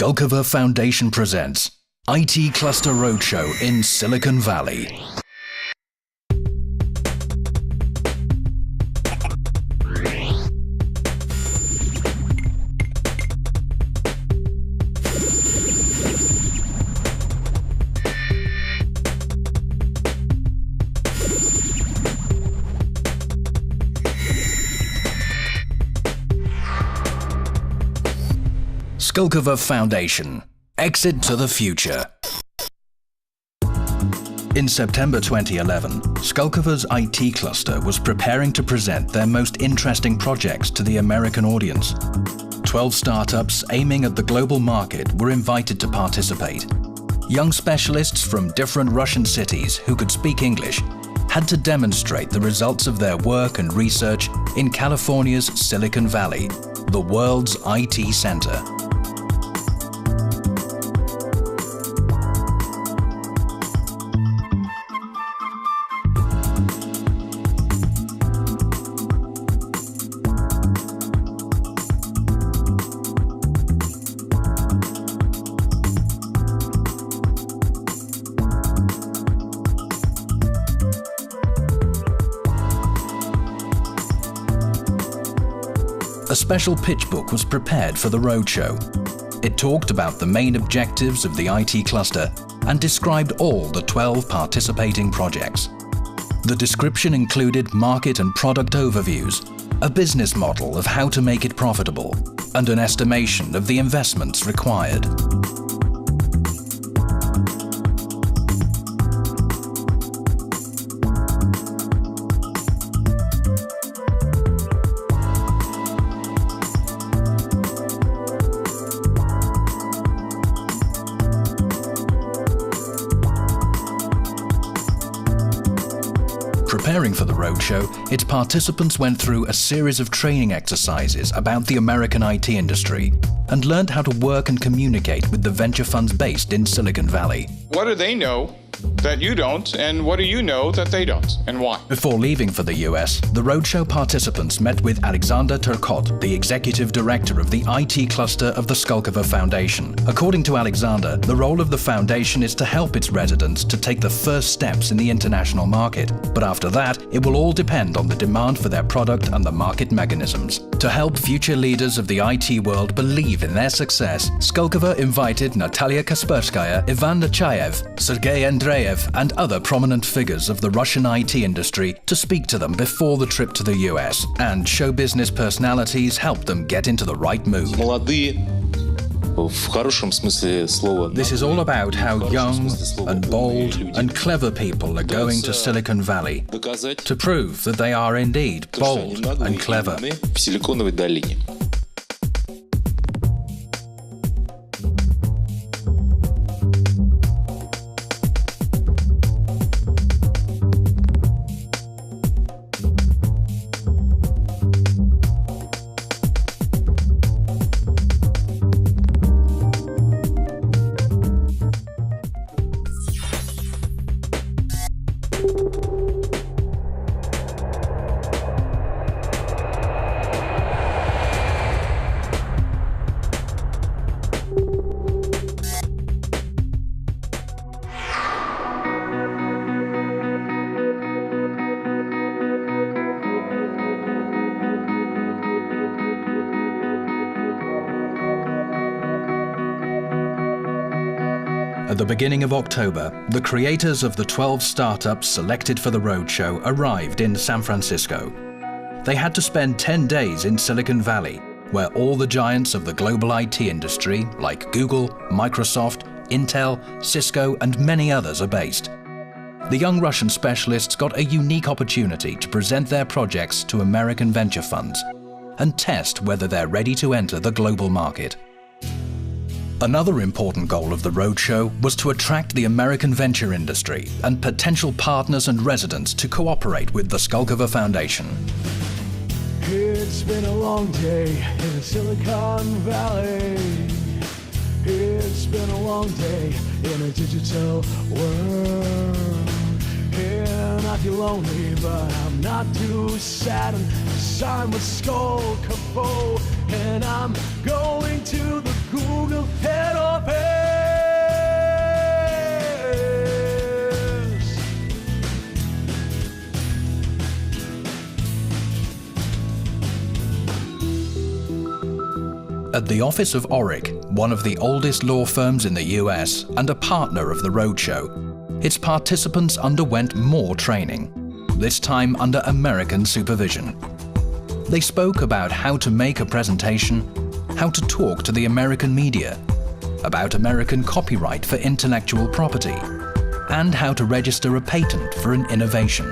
Skolkovo Foundation presents IT Cluster Roadshow in Silicon Valley. Skolkovo Foundation. Exit to the future. In September 2011, Skolkovo's IT cluster was preparing to present their most interesting projects to the American audience. 12 startups aiming at the global market were invited to participate. Young specialists from different Russian cities who could speak English had to demonstrate the results of their work and research in California's Silicon Valley, the world's IT center. A special pitch book was prepared for the roadshow. It talked about the main objectives of the IT cluster and described all the 12 participating projects. The description included market and product overviews, a business model of how to make it profitable, and an estimation of the investments required. Preparing for the roadshow, its participants went through a series of training exercises about the American IT industry and learned how to work and communicate with the venture funds based in Silicon Valley. What do they know that you don't, and what do you know that they don't, and why? Before leaving for the US, the roadshow participants met with Alexander Turkot, the executive director of the IT cluster of the Skolkovo Foundation. According to Alexander, the role of the foundation is to help its residents to take the first steps in the international market. But after that, it will all depend on the demand for their product and the market mechanisms. To help future leaders of the IT world believe in their success, Skolkovo invited Natalia Kasperskaya, Ivan Nechayev, Sergei Andreev, and other prominent figures of the Russian IT industry to speak to them before the trip to the US, and show business personalities helped them get into the right mood. This is all about how young and bold and clever people are going to Silicon Valley to prove that they are indeed bold and clever. At the beginning of October, the creators of the 12 startups selected for the roadshow arrived in San Francisco. They had to spend 10 days in Silicon Valley, where all the giants of the global IT industry, like Google, Microsoft, Intel, Cisco, and many others are based. The young Russian specialists got a unique opportunity to present their projects to American venture funds and test whether they're ready to enter the global market. Another important goal of the roadshow was to attract the American venture industry and potential partners and residents to cooperate with the Skolkovo Foundation. It's been a long day in Silicon Valley. It's been a long day in a digital world. And I feel lonely, but I'm not too sad. And I'm with Skolkovo and I'm going to the Google head office. At the office of Oric, one of the oldest law firms in the US and a partner of the ROADShow, its participants underwent more training, this time under American supervision. They spoke about how to make a presentation, how to talk to the American media, about American copyright for intellectual property, and how to register a patent for an innovation.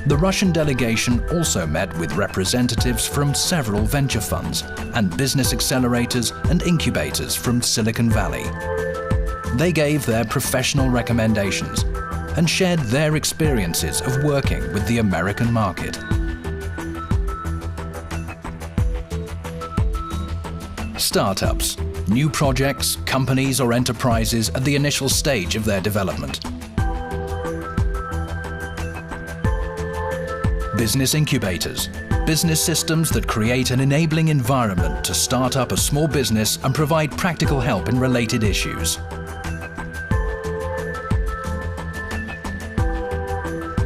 The Russian delegation also met with representatives from several venture funds and business accelerators and incubators from Silicon Valley. They gave their professional recommendations and shared their experiences of working with the American market. Startups, new projects, companies or enterprises at the initial stage of their development. Business incubators, business systems that create an enabling environment to start up a small business and provide practical help in related issues.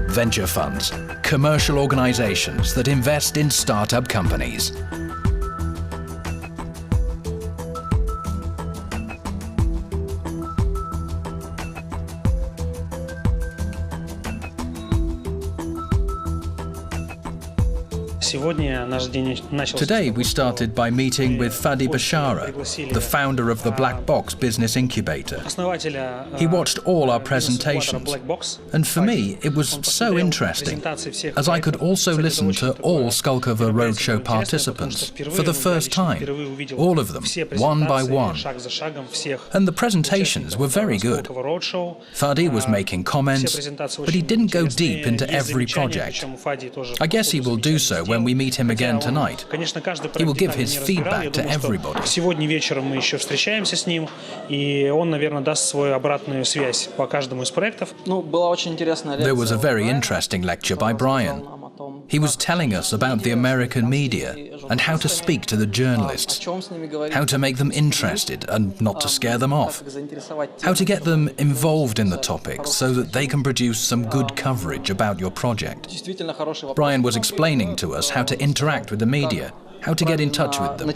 Venture funds, commercial organizations that invest in startup companies. Today we started by meeting with Fadi Bashara, the founder of the Black Box Business Incubator. He watched all our presentations, and for me it was so interesting, as I could also listen to all Skolkovo ROADShow participants for the first time, all of them, one by one. And the presentations were very good. Fadi was making comments, but he didn't go deep into every project. I guess he will do so when we meet him again tonight. He will give his feedback to everybody. There was a very interesting lecture by Brian. He was telling us about the American media and how to speak to the journalists, how to make them interested and not to scare them off, how to get them involved in the topic so that they can produce some good coverage about your project. Brian was explaining to us how to interact with the media, how to get in touch with them.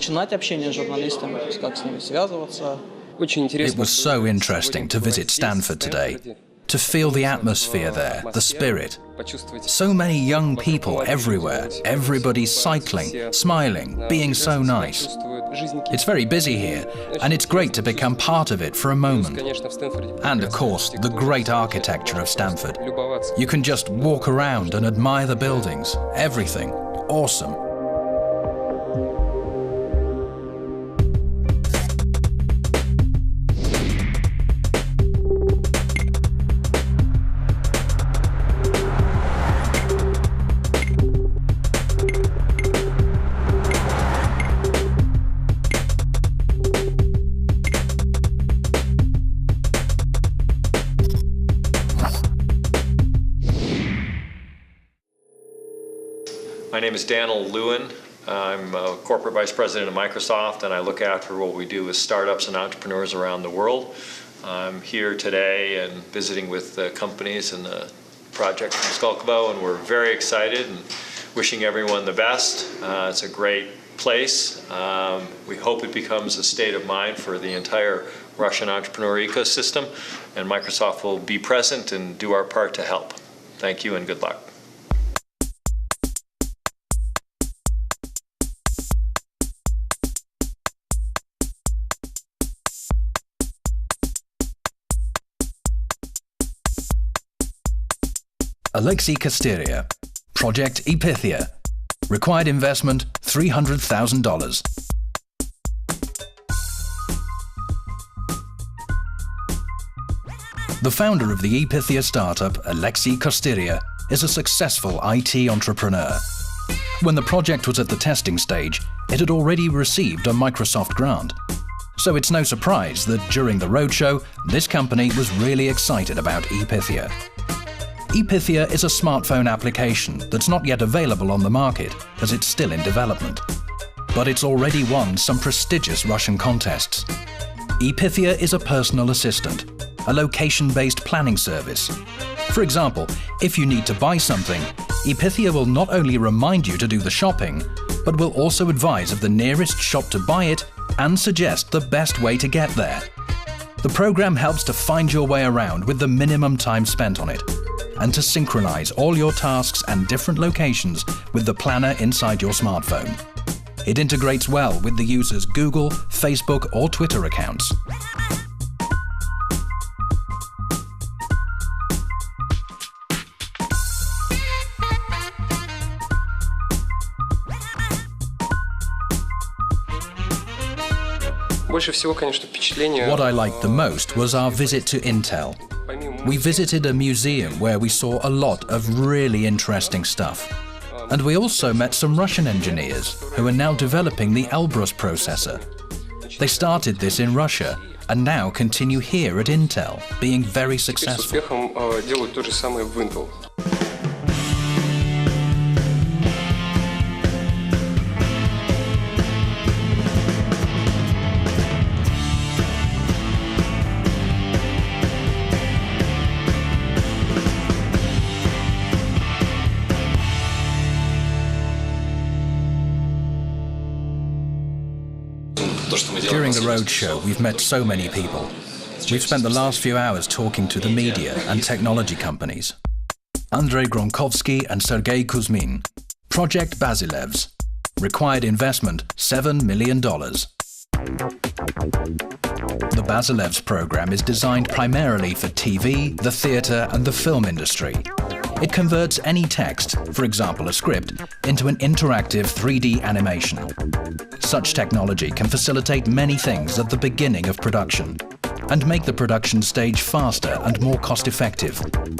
It was so interesting to visit Stanford today, to feel the atmosphere there, the spirit. So many young people everywhere, everybody cycling, smiling, being so nice. It's very busy here, and it's great to become part of it for a moment. And of course, the great architecture of Stanford. You can just walk around and admire the buildings, everything. Awesome. My name is Daniel Lewin. I'm a corporate vice president of Microsoft, and I look after what we do with startups and entrepreneurs around the world. I'm here today and visiting with companies and the project from Skolkovo, and we're very excited and wishing everyone the best. It's a great place. We hope it becomes a state of mind for the entire Russian entrepreneur ecosystem, and Microsoft will be present and do our part to help. Thank you and good luck. Alexei Kostyria, Project Epithia. Required investment $300,000. The founder of the Epithia startup, Alexei Kostyria, is a successful IT entrepreneur. When the project was at the testing stage, it had already received a Microsoft grant. So it's no surprise that during the roadshow, this company was really excited about Epithia. Epithia is a smartphone application that's not yet available on the market, as it's still in development. but it's already won some prestigious Russian contests. ePythia is a personal assistant, a location-based planning service. For example, if you need to buy something, ePythia will not only remind you to do the shopping, but will also advise of the nearest shop to buy it and suggest the best way to get there. The program helps to find your way around with the minimum time spent on it, and to synchronize all your tasks and different locations with the planner inside your smartphone. It integrates well with the user's Google, Facebook or Twitter accounts. What I liked the most was our visit to Intel. We visited a museum where we saw a lot of really interesting stuff. And we also met some Russian engineers who are now developing the Elbrus processor. They started this in Russia and now continue here at Intel, being very successful. During the ROADShow, we've met so many people. We've spent the last few hours talking to the media and technology companies. Andrei Gromkovsky and Sergei Kuzmin. Project Basilevs. Required investment $7 million. The Basilevs program is designed primarily for TV, the theatre and the film industry. It converts any text, for example a script, into an interactive 3D animation. Such technology can facilitate many things at the beginning of production and make the production stage faster and more cost-effective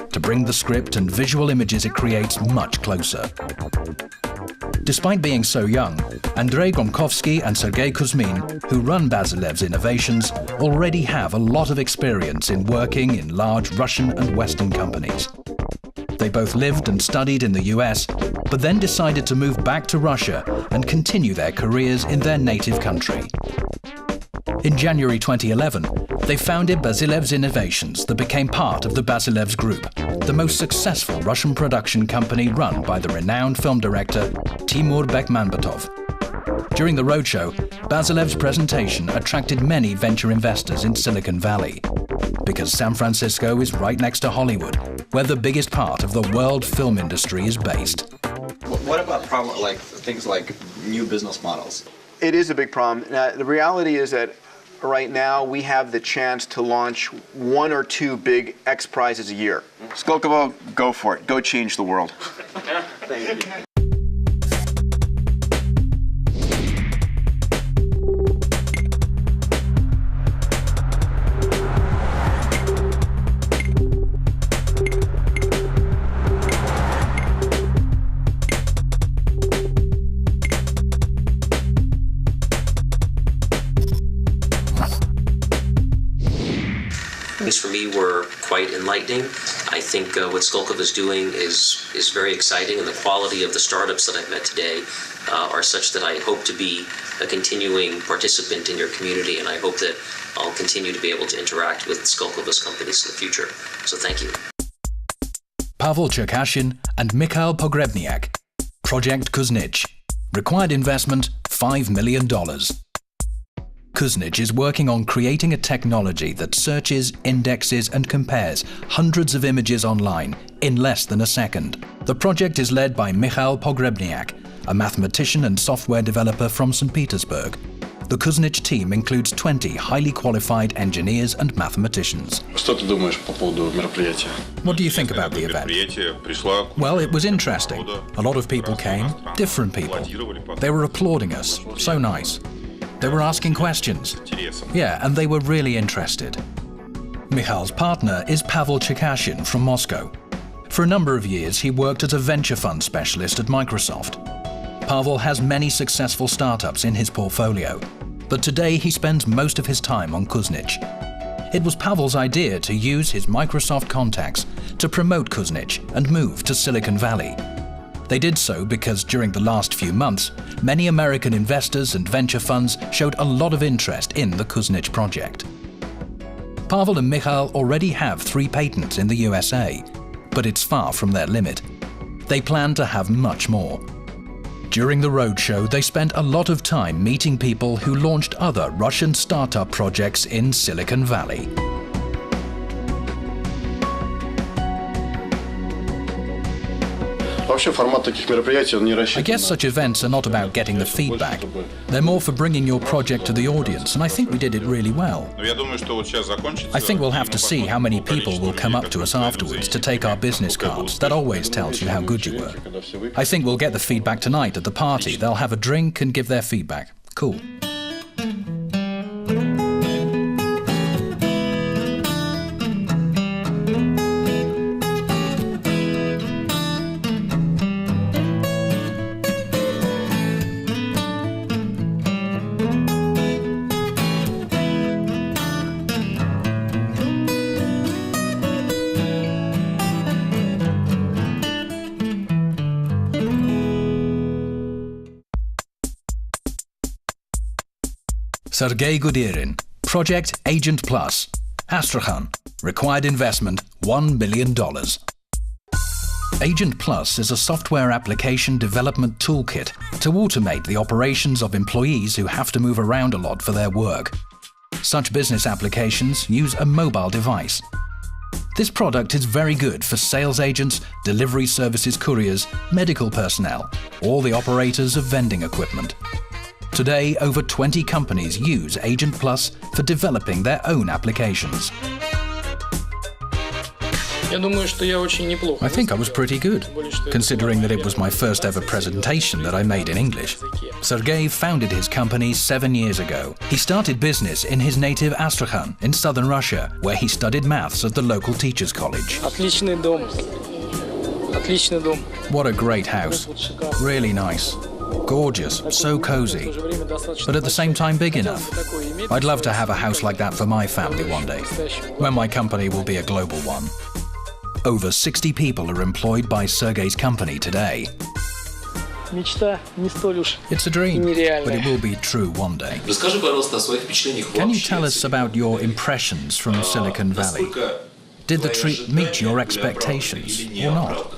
to bring the script and visual images it creates much closer. Despite being so young, Andrei Gromkovsky and Sergei Kuzmin, who run Basilevs Innovations, already have a lot of experience in working in large Russian and Western companies. They both lived and studied in the US, but then decided to move back to Russia and continue their careers in their native country. In January 2011, they founded Basilevs Innovations that became part of the Basilevs Group, the most successful Russian production company run by the renowned film director Timur Bekmambetov. During the ROADShow, Basilevs' presentation attracted many venture investors in Silicon Valley, because San Francisco is right next to Hollywood, where the biggest part of the world film industry is based. What about things like new business models? It is a big problem. Now, the reality is that right now we have the chance to launch 1 or 2 big X prizes a year. Skolkovo, go for it. Go change the world. Thank you. Things for me were quite enlightening. I think what Skolkovo is doing is very exciting, and the quality of the startups that I've met today are such that I hope to be a continuing participant in your community, and I hope that I'll continue to be able to interact with Skolkovo's companies in the future. So thank you. Pavel Cherkashin and Mikhail Pogrebniak. Project Kuznich. Required investment $5 million. Kuznich is working on creating a technology that searches, indexes and compares hundreds of images online in less than a second. The project is led by Mikhail Pogrebniak, a mathematician and software developer from St. Petersburg. The Kuznich team includes 20 highly qualified engineers and mathematicians. What do you think about the event? Well, it was interesting. A lot of people came, different people. They were applauding us. So nice. They were asking questions. Yeah, and they were really interested. Mikhail's partner is Pavel Cherkashin from Moscow. For a number of years, he worked as a venture fund specialist at Microsoft. Pavel has many successful startups in his portfolio, but today he spends most of his time on Kuznich. It was Pavel's idea to use his Microsoft contacts to promote Kuznich and move to Silicon Valley. They did so because during the last few months, many American investors and venture funds showed a lot of interest in the Kuznets project. Pavel and Michal already have 3 patents in the USA, but it's far from their limit. They plan to have much more. During the roadshow, they spent a lot of time meeting people who launched other Russian startup projects in Silicon Valley. I guess such events are not about getting the feedback. They're more for bringing your project to the audience, and I think we did it really well. I think we'll have to see how many people will come up to us afterwards to take our business cards. That always tells you how good you were. I think we'll get the feedback tonight at the party. They'll have a drink and give their feedback. Cool. Sergei Gudirin, Project Agent Plus, Astrakhan, required investment $1 million. Agent Plus is a software application development toolkit to automate the operations of employees who have to move around a lot for their work. Such business applications use a mobile device. This product is very good for sales agents, delivery services couriers, medical personnel, or the operators of vending equipment. Today, over 20 companies use Agent Plus for developing their own applications. I think I was pretty good, considering that it was my first ever presentation that I made in English. Sergei founded his company 7 years ago. He started business in his native Astrakhan in southern Russia, where he studied maths at the local teachers' college. What a great house. Really nice. Gorgeous, so cozy, but at the same time big enough. I'd love to have a house like that for my family one day, when my company will be a global one. Over 60 people are employed by Sergei's company today. It's a dream, but it will be true one day. Can you tell us about your impressions from Silicon Valley? Did the trip meet your expectations or not?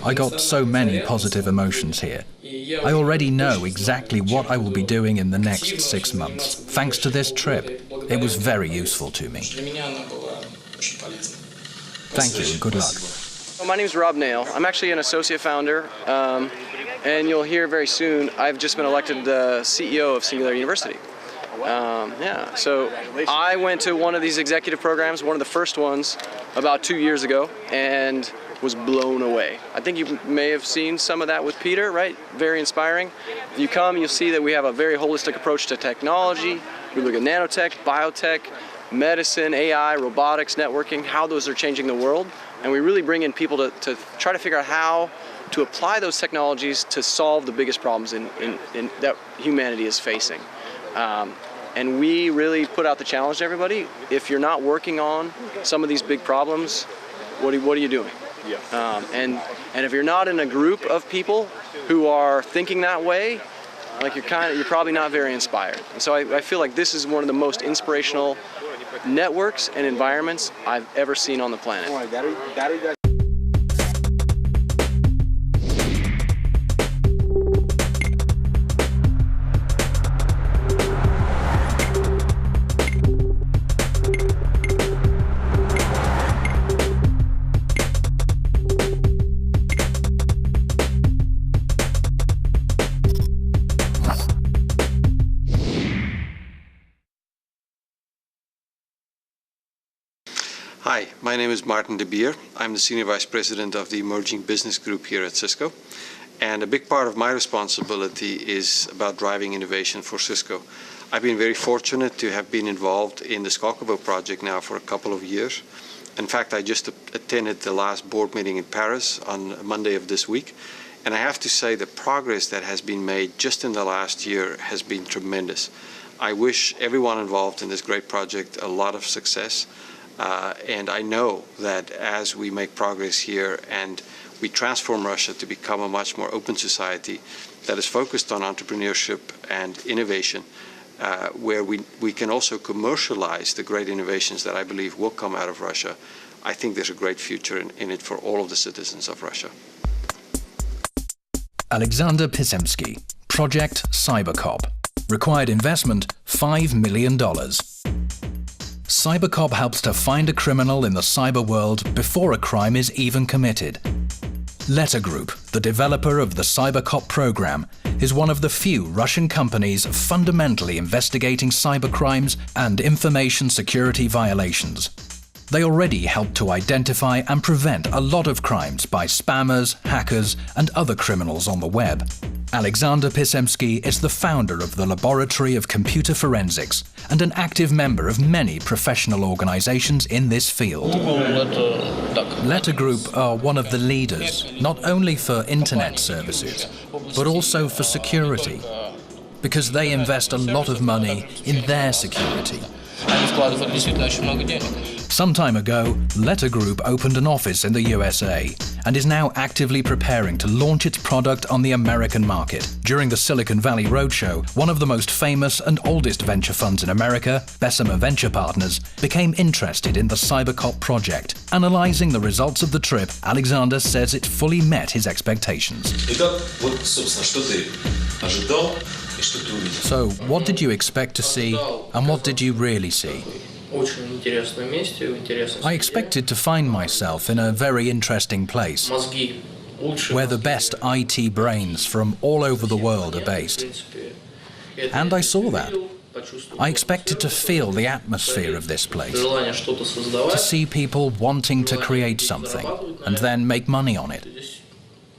I got so many positive emotions here. I already know exactly what I will be doing in the next 6 months. Thanks to this trip, it was very useful to me. Thank you and good luck. My name is Rob Nail. I'm actually an associate founder, and you'll hear very soon, I've just been elected the CEO of Singularity University. So I went to one of these executive programs, one of the first ones, about 2 years ago, and was blown away. I think you may have seen some of that with Peter, right? Very inspiring. If you come, you'll see that we have a very holistic approach to technology. We look at nanotech, biotech, medicine, AI, robotics, networking, how those are changing the world. And we really bring in people to try to figure out how to apply those technologies to solve the biggest problems that humanity is facing. And we really put out the challenge to everybody. If you're not working on some of these big problems, what are you doing? Yeah. And if you're not in a group of people who are thinking that way, like you're probably not very inspired. And so I feel like this is one of the most inspirational networks and environments I've ever seen on the planet. Hi, my name is Martin de Beer. I'm the Senior Vice President of the Emerging Business Group here at Cisco. And a big part of my responsibility is about driving innovation for Cisco. I've been very fortunate to have been involved in the Skolkovo project now for a couple of years. In fact, I just attended the last board meeting in Paris on Monday of this week. And I have to say the progress that has been made just in the last year has been tremendous. I wish everyone involved in this great project a lot of success. And I know that as we make progress here and we transform Russia to become a much more open society that is focused on entrepreneurship and innovation, where we can also commercialize the great innovations that I believe will come out of Russia, I think there's a great future in it for all of the citizens of Russia. Alexander Pisemsky, Project Cybercop. Required investment $5 million. Cybercop helps to find a criminal in the cyber world before a crime is even committed. Letter Group, the developer of the Cybercop program, is one of the few Russian companies fundamentally investigating cybercrimes and information security violations. They already help to identify and prevent a lot of crimes by spammers, hackers, and other criminals on the web. Alexander Pisemsky is the founder of the Laboratory of Computer Forensics and an active member of many professional organizations in this field. Letter Group are one of the leaders, not only for internet services, but also for security, because they invest a lot of money in their security. Some time ago, Letter Group opened an office in the USA and is now actively preparing to launch its product on the American market. During the Silicon Valley Roadshow, one of the most famous and oldest venture funds in America, Bessemer Venture Partners, became interested in the Cybercop project. Analyzing the results of the trip, Alexander says it fully met his expectations. So, what did you expect to see, and what did you really see? I expected to find myself in a very interesting place, where the best IT brains from all over the world are based. And I saw that. I expected to feel the atmosphere of this place, to see people wanting to create something and then make money on it.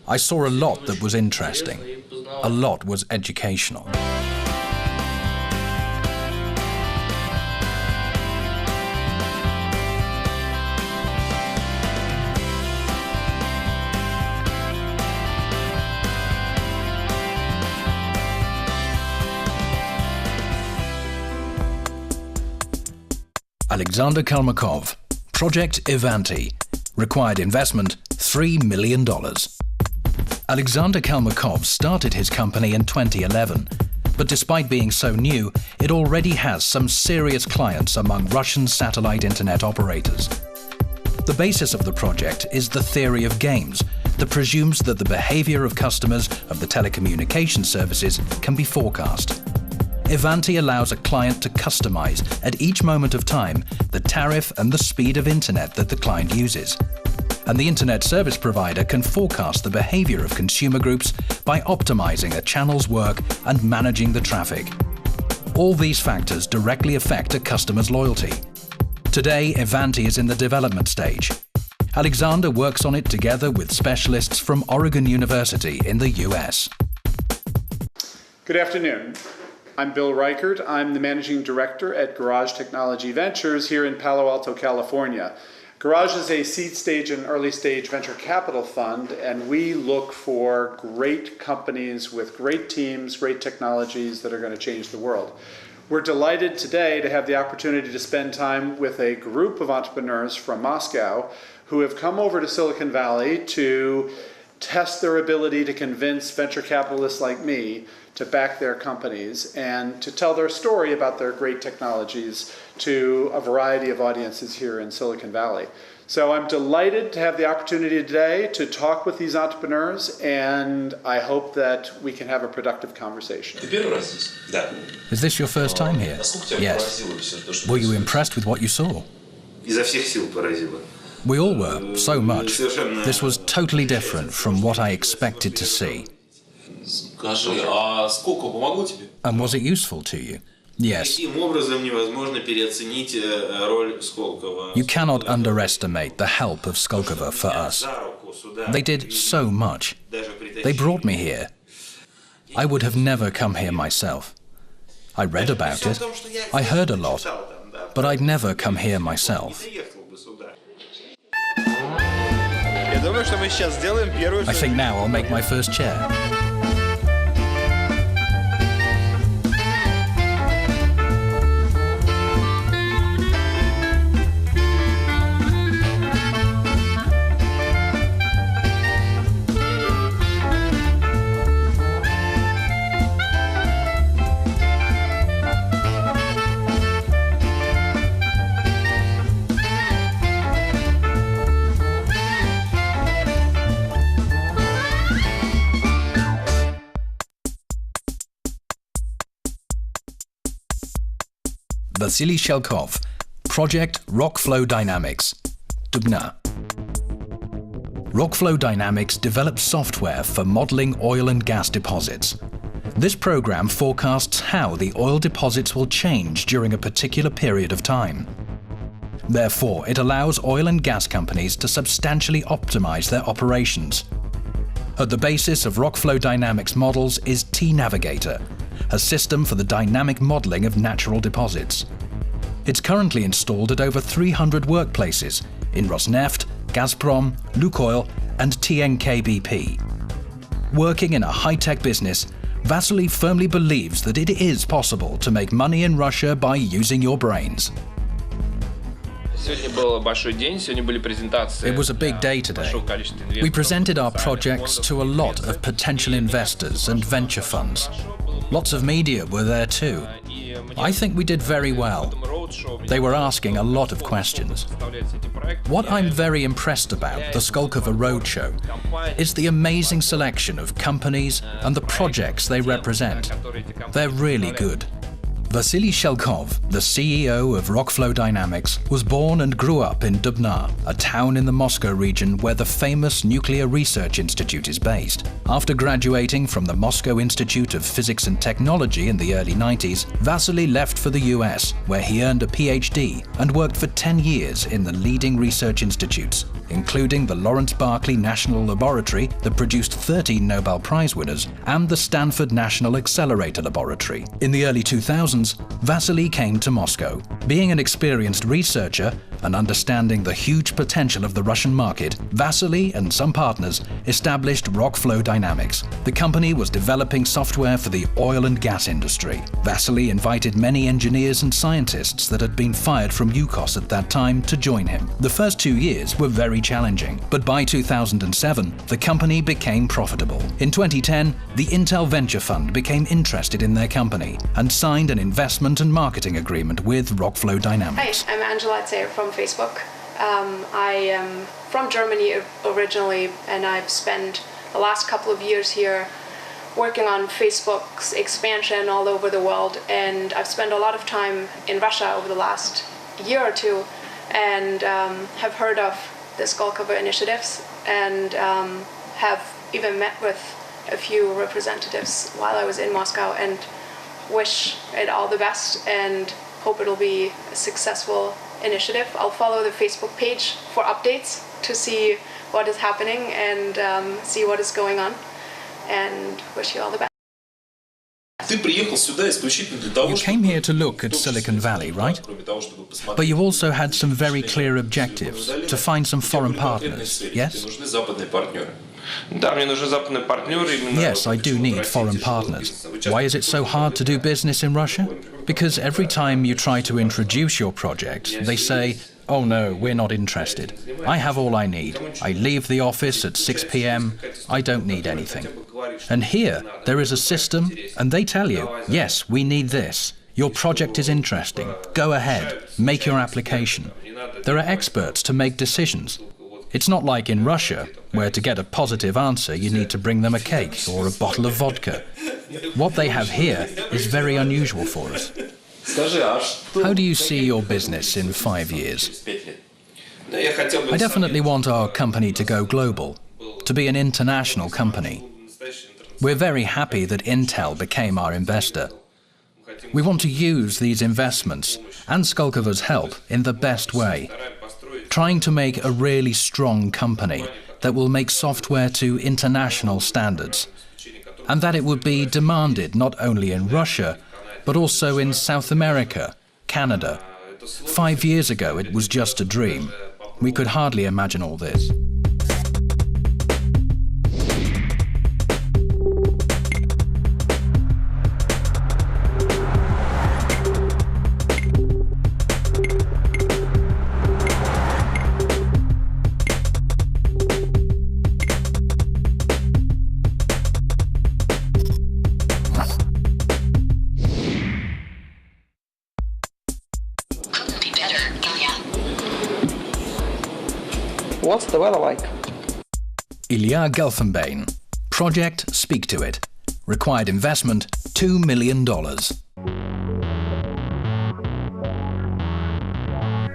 I saw a lot that was interesting. A lot was educational. Alexander Kalmakov, Project Ivanti. Required investment $3 million. Alexander Kalmakov started his company in 2011, but despite being so new, it already has some serious clients among Russian satellite internet operators. The basis of the project is the theory of games that presumes that the behavior of customers of the telecommunication services can be forecast. Ivanti allows a client to customize at each moment of time the tariff and the speed of internet that the client uses. And the internet service provider can forecast the behavior of consumer groups by optimizing a channel's work and managing the traffic. All these factors directly affect a customer's loyalty. Today, Ivanti is in the development stage. Alexander works on it together with specialists from Oregon University in the US. Good afternoon. I'm Bill Reichert. I'm the Managing Director at Garage Technology Ventures here in Palo Alto, California. Garage is a seed stage and early stage venture capital fund, and we look for great companies with great teams, great technologies that are going to change the world. We're delighted today to have the opportunity to spend time with a group of entrepreneurs from Moscow who have come over to Silicon Valley to test their ability to convince venture capitalists like me to back their companies and to tell their story about their great technologies to a variety of audiences here in Silicon Valley. So I'm delighted to have the opportunity today to talk with these entrepreneurs, and I hope that we can have a productive conversation. Is this your first time here? Yes. Were you impressed with what you saw? We all were, so much. This was totally different from what I expected to see. And was it useful to you? Yes. You cannot underestimate the help of Skolkovo for us. They did so much. They brought me here. I would have never come here myself. I read about it, I heard a lot, but I'd never come here myself. I think now I'll make my first chair. Vasily Skolkovo, Project Rockflow Dynamics, Dubna. Rockflow Dynamics develops software for modeling oil and gas deposits. This program forecasts how the oil deposits will change during a particular period of time. Therefore, it allows oil and gas companies to substantially optimize their operations. At the basis of Rockflow Dynamics models is T-Navigator, a system for the dynamic modeling of natural deposits. It's currently installed at over 300 workplaces in Rosneft, Gazprom, Lukoil and TNK-BP. Working in a high-tech business, Vasily firmly believes that it is possible to make money in Russia by using your brains. It was a big day today. We presented our projects to a lot of potential investors and venture funds. Lots of media were there too. I think we did very well. They were asking a lot of questions. What I'm very impressed about the Skolkovo ROADShow is the amazing selection of companies and the projects they represent. They're really good. Vasily Skolkovo, the CEO of Rockflow Dynamics, was born and grew up in Dubna, a town in the Moscow region where the famous Nuclear Research Institute is based. After graduating from the Moscow Institute of Physics and Technology in the early 90s, Vasily left for the US, where he earned a PhD and worked for 10 years in the leading research institutes, including the Lawrence Berkeley National Laboratory that produced 13 Nobel Prize winners and the Stanford National Accelerator Laboratory. In the early 2000s, Vasily came to Moscow. Being an experienced researcher and understanding the huge potential of the Russian market, Vasily and some partners established Rockflow Dynamics. The company was developing software for the oil and gas industry. Vasily invited many engineers and scientists that had been fired from UKOS at that time to join him. The first 2 years were very challenging, but by 2007, the company became profitable. In 2010, the Intel Venture Fund became interested in their company and signed an investment and marketing agreement with Rockflow Dynamics. Hi, I'm Angela Tseyer from Facebook. I am from Germany originally, and I've spent the last couple of years here working on Facebook's expansion all over the world, and I've spent a lot of time in Russia over the last year or two, and have heard of the Skolkovo initiatives, and have even met with a few representatives while I was in Moscow, and wish it all the best and hope it'll be a successful initiative. I'll follow the Facebook page for updates to see what is happening and see what is going on, and wish you all the best. You came here to look at Silicon Valley, right? But you also had some very clear objectives, to find some foreign partners, yes? Yes, I do need foreign partners. Why is it so hard to do business in Russia? Because every time you try to introduce your project, they say, "Oh no, we're not interested. I have all I need. I leave the office at 6 p.m. I don't need anything." And here, there is a system, and they tell you, "Yes, we need this. Your project is interesting. Go ahead, make your application." There are experts to make decisions. It's not like in Russia, where to get a positive answer you need to bring them a cake or a bottle of vodka. What they have here is very unusual for us. How do you see your business in 5 years? I definitely want our company to go global, to be an international company. We're very happy that Intel became our investor. We want to use these investments and Skolkovo's help in the best way, trying to make a really strong company that will make software to international standards, and that it would be demanded not only in Russia, but also in South America, Canada. 5 years ago, it was just a dream. We could hardly imagine all this. What's the weather like? Ilya Gelfenbein. Project Speak to It. Required investment $2 million.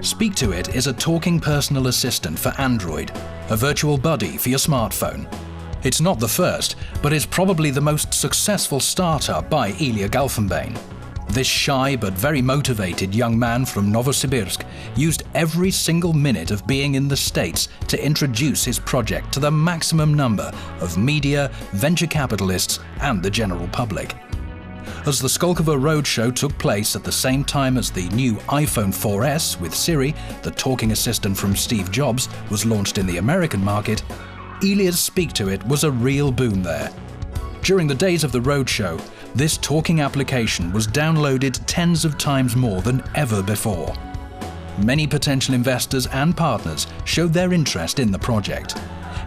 Speak to It is a talking personal assistant for Android, a virtual buddy for your smartphone. It's not the first, but is probably the most successful startup by Ilya Galfenbein. This shy but very motivated young man from Novosibirsk used every single minute of being in the States to introduce his project to the maximum number of media, venture capitalists, and the general public. As the Skolkovo ROADShow took place at the same time as the new iPhone 4S with Siri, the talking assistant from Steve Jobs, was launched in the American market, Ilya's Speak to It was a real boom there. During the days of the ROADShow, this talking application was downloaded tens of times more than ever before. Many potential investors and partners showed their interest in the project.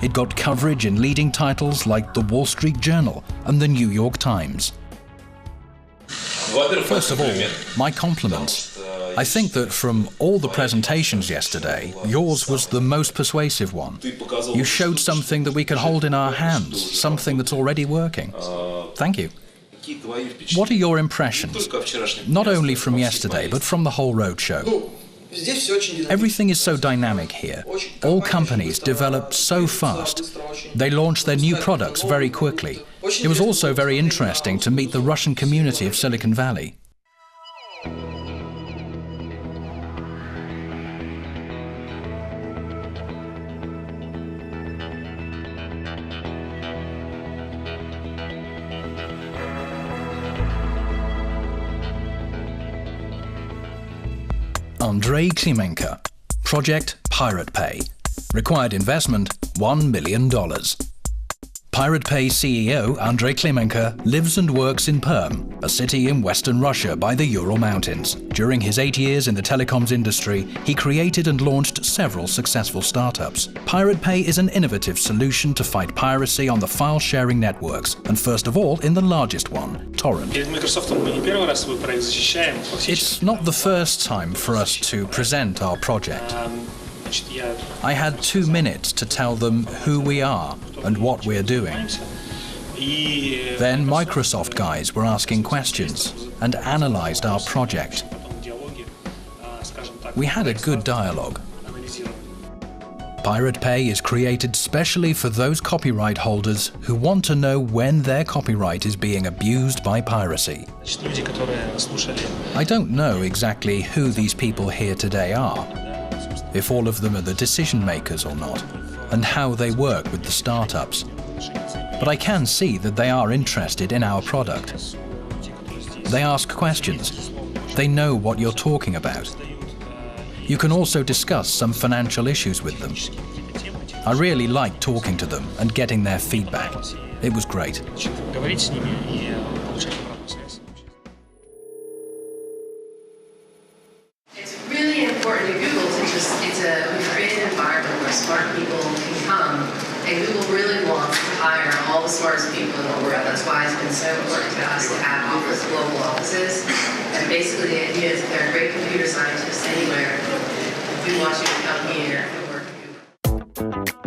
It got coverage in leading titles like The Wall Street Journal and The New York Times. First of all, my compliments. I think that from all the presentations yesterday, yours was the most persuasive one. You showed something that we can hold in our hands, something that's already working. Thank you. What are your impressions, not only from yesterday, but from the whole ROADShow? Everything is so dynamic here. All companies develop so fast. They launch their new products very quickly. It was also very interesting to meet the Russian community of Silicon Valley. Andrei Klimenko. Project Pirate Pay. Required investment $1 million. Pirate Pay CEO Andrei Klimenko lives and works in Perm, a city in western Russia by the Ural Mountains. During his 8 years in the telecoms industry, he created and launched several successful startups. Pirate Pay is an innovative solution to fight piracy on the file-sharing networks, and first of all in the largest one, torrent. It's not the first time for us to present our project. I had 2 minutes to tell them who we are and what we're doing. Then Microsoft guys were asking questions and analyzed our project. We had a good dialogue. Pirate Pay is created specially for those copyright holders who want to know when their copyright is being abused by piracy. I don't know exactly who these people here today are, if all of them are the decision makers or not, and how they work with the startups. But I can see that they are interested in our product. They ask questions. They know what you're talking about. You can also discuss some financial issues with them. I really liked talking to them and getting their feedback. It was great. It's really important to Google to create an environment where smart people can come, and Google really wants to hire all the smartest people in the world. That's why it's been so important to us to have global offices. And basically the idea is that there are great computer scientists anywhere. We want you to come here and work at Google.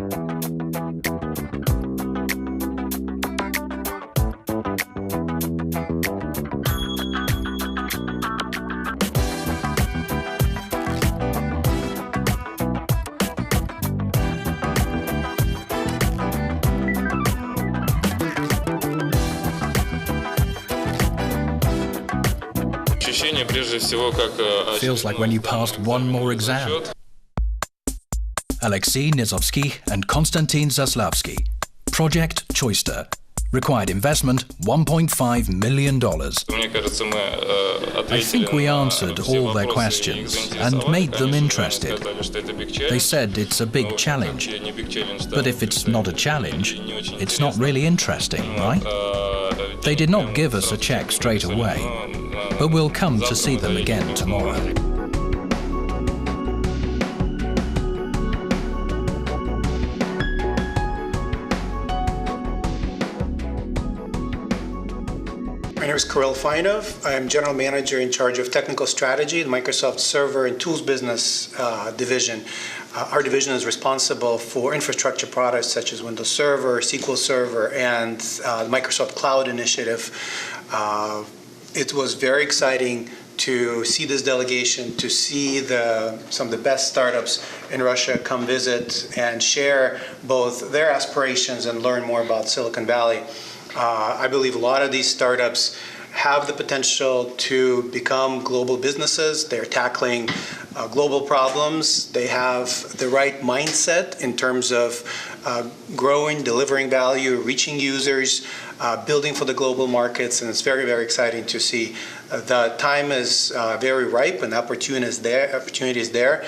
Feels like when you passed one more exam. Alexei Nizovsky and Konstantin Zaslavsky. Project Choister. Required investment $1.5 million. I think we answered all their questions and made them interested. They said it's a big challenge. But if it's not a challenge, it's not really interesting, right? They did not give us a check straight away, but we'll come to see them again tomorrow. My name is Kirill Feinov. I'm General Manager in charge of Technical Strategy, the Microsoft Server and Tools Business Division. Our division is responsible for infrastructure products such as Windows Server, SQL Server, and the Microsoft Cloud Initiative. It was very exciting to see this delegation, to see some of the best startups in Russia come visit and share both their aspirations and learn more about Silicon Valley. I believe a lot of these startups have the potential to become global businesses. They're tackling global problems. They have the right mindset in terms of growing, delivering value, reaching users, building for the global markets, and it's very, very exciting to see. The time is very ripe and opportunity is there.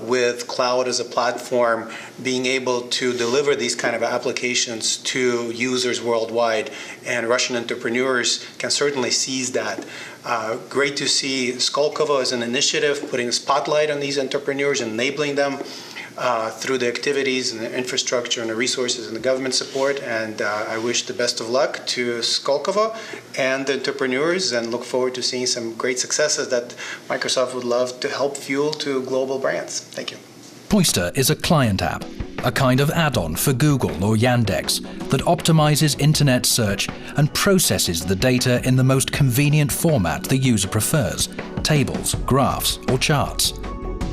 With cloud as a platform, being able to deliver these kind of applications to users worldwide, and Russian entrepreneurs can certainly seize that. Great to see Skolkovo as an initiative, putting a spotlight on these entrepreneurs, enabling them through the activities and the infrastructure and the resources and the government support. And I wish the best of luck to Skolkovo and the entrepreneurs, and look forward to seeing some great successes that Microsoft would love to help fuel to global brands. Thank you. Choister is a client app, a kind of add-on for Google or Yandex that optimizes internet search and processes the data in the most convenient format the user prefers: tables, graphs, or charts.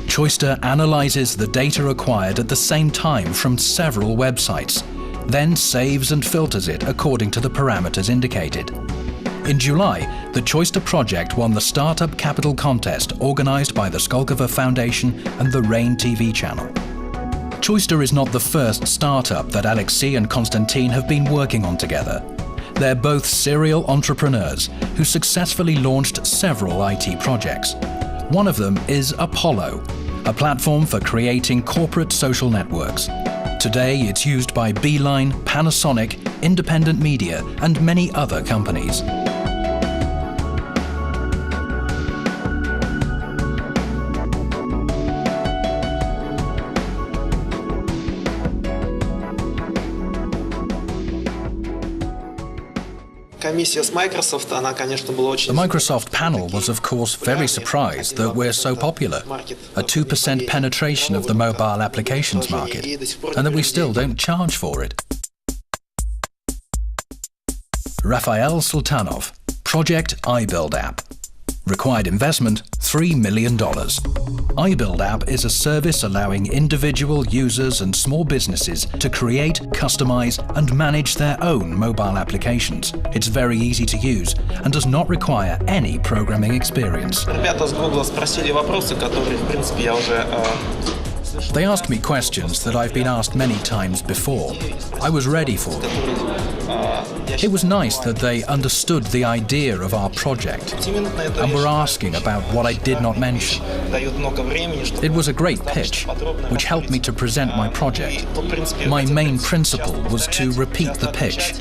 Choister analyzes the data acquired at the same time from several websites, then saves and filters it according to the parameters indicated. In July, the Choister project won the Startup Capital Contest organized by the Skolkovo Foundation and the Rain TV channel. Choister is not the first startup that Alexei and Konstantin have been working on together. They're both serial entrepreneurs who successfully launched several IT projects. One of them is Apollo, a platform for creating corporate social networks. Today, it's used by Beeline, Panasonic, Independent Media, and many other companies. The Microsoft panel was, of course, very surprised that we're so popular, a 2% penetration of the mobile applications market, and that we still don't charge for it. Rafael Sultanov, Project iBuild App. Required investment, $3 million. iBuild App is a service allowing individual users and small businesses to create, customize, and manage their own mobile applications. It's very easy to use and does not require any programming experience. They asked me questions that I've been asked many times before. I was ready for them. It was nice that they understood the idea of our project and were asking about what I did not mention. It was a great pitch, which helped me to present my project. My main principle was to repeat the pitch,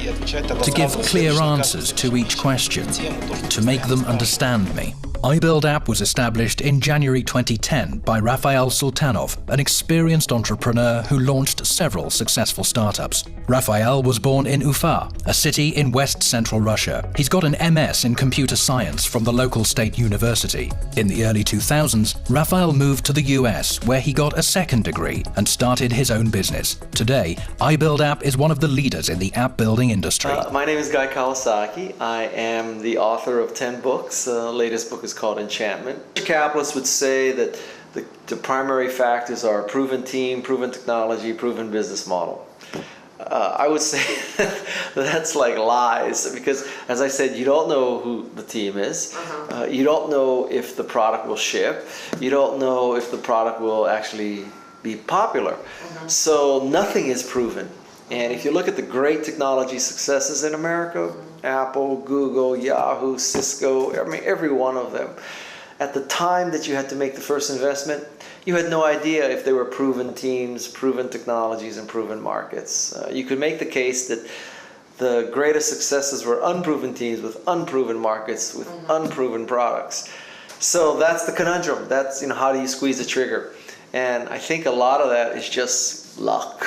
to give clear answers to each question, to make them understand me. iBuild App was established in January 2010 by Rafael Sultanov, an experienced entrepreneur who launched several successful startups. Rafael was born in Ufa, a city in west-central Russia. He's got an MS in computer science from the local state university. In the early 2000s, Rafael moved to the US, where he got a second degree and started his own business. Today, iBuild App is one of the leaders in the app-building industry. My name is Guy Kawasaki. I am the author of 10 books. The latest book is called Enchantment. Capitalists would say that the primary factors are proven team, proven technology, proven business model. I would say that's like lies, because as I said, you don't know who the team is. You don't know if the product will ship. You don't know if the product will actually be popular. So nothing is proven. And if you look at the great technology successes in America, Apple, Google, Yahoo, Cisco, I mean, every one of them, at the time that you had to make the first investment, you had no idea if they were proven teams, proven technologies, and proven markets. You could make the case that the greatest successes were unproven teams with unproven markets, with unproven products. So that's the conundrum. That's, how do you squeeze the trigger? And I think a lot of that is just luck.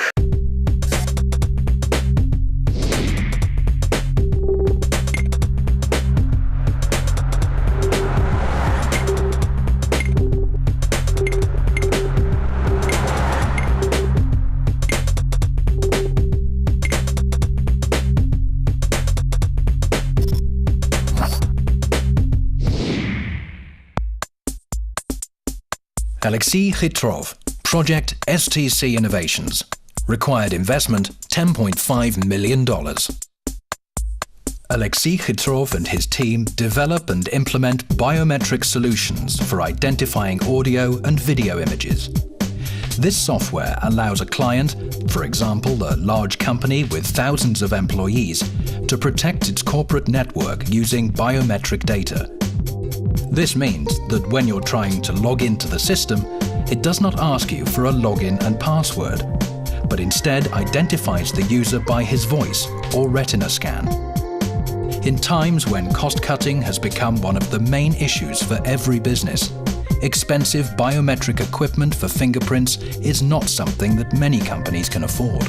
Alexei Khitrov, Project STC Innovations. Required investment $10.5 million. Alexei Khitrov and his team develop and implement biometric solutions for identifying audio and video images. This software allows a client, for example a large company with thousands of employees, to protect its corporate network using biometric data. This means that when you're trying to log into the system, it does not ask you for a login and password, but instead identifies the user by his voice or retina scan. In times when cost-cutting has become one of the main issues for every business, expensive biometric equipment for fingerprints is not something that many companies can afford.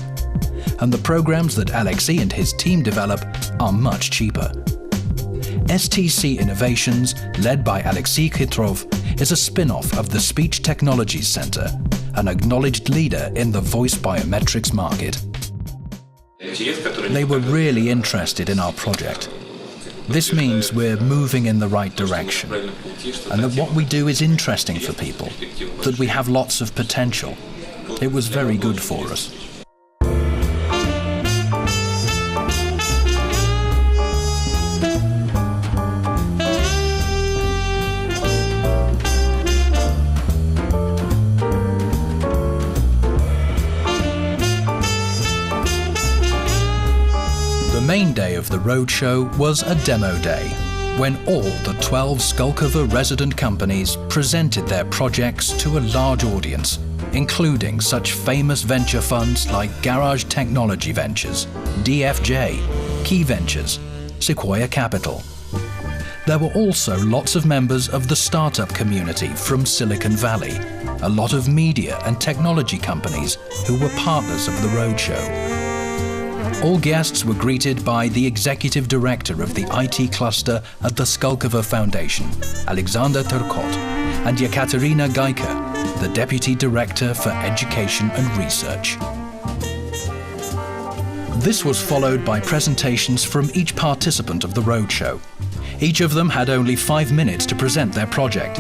And the programs that Alexei and his team develop are much cheaper. STC Innovations, led by Alexei Khitrov, is a spin-off of the Speech Technologies Center, an acknowledged leader in the voice biometrics market. They were really interested in our project. This means we're moving in the right direction, and that what we do is interesting for people, that we have lots of potential. It was very good for us. The main day of the roadshow was a demo day, when all the 12 Skolkovo resident companies presented their projects to a large audience, including such famous venture funds like Garage Technology Ventures, DFJ, Key Ventures, Sequoia Capital. There were also lots of members of the startup community from Silicon Valley, a lot of media and technology companies who were partners of the roadshow. All guests were greeted by the executive director of the IT cluster at the Skolkovo Foundation, Alexander Turkot, and Yekaterina Gaika, the deputy director for education and research. This was followed by presentations from each participant of the roadshow. Each of them had only 5 minutes to present their project.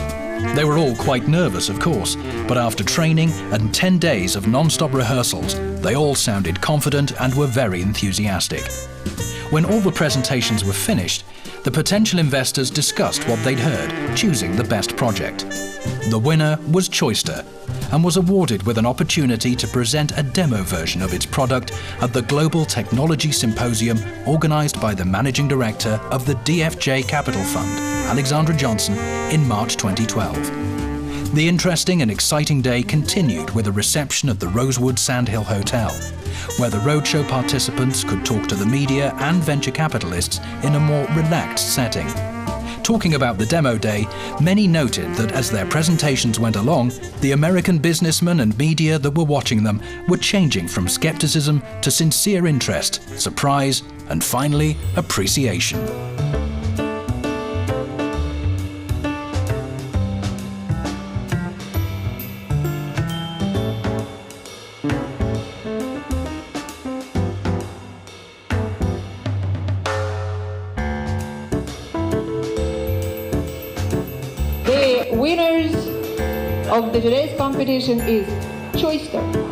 They were all quite nervous, of course, but after training and 10 days of non-stop rehearsals, they all sounded confident and were very enthusiastic. When all the presentations were finished, the potential investors discussed what they'd heard, choosing the best project. The winner was Choister, and was awarded with an opportunity to present a demo version of its product at the Global Technology Symposium organized by the managing director of the DFJ Capital Fund, Alexandra Johnson, in March 2012. The interesting and exciting day continued with a reception at the Rosewood Sandhill Hotel, where the roadshow participants could talk to the media and venture capitalists in a more relaxed setting. Talking about the demo day, many noted that as their presentations went along, the American businessmen and media that were watching them were changing from skepticism to sincere interest, surprise, and finally, appreciation. The winners of today's competition is Choister.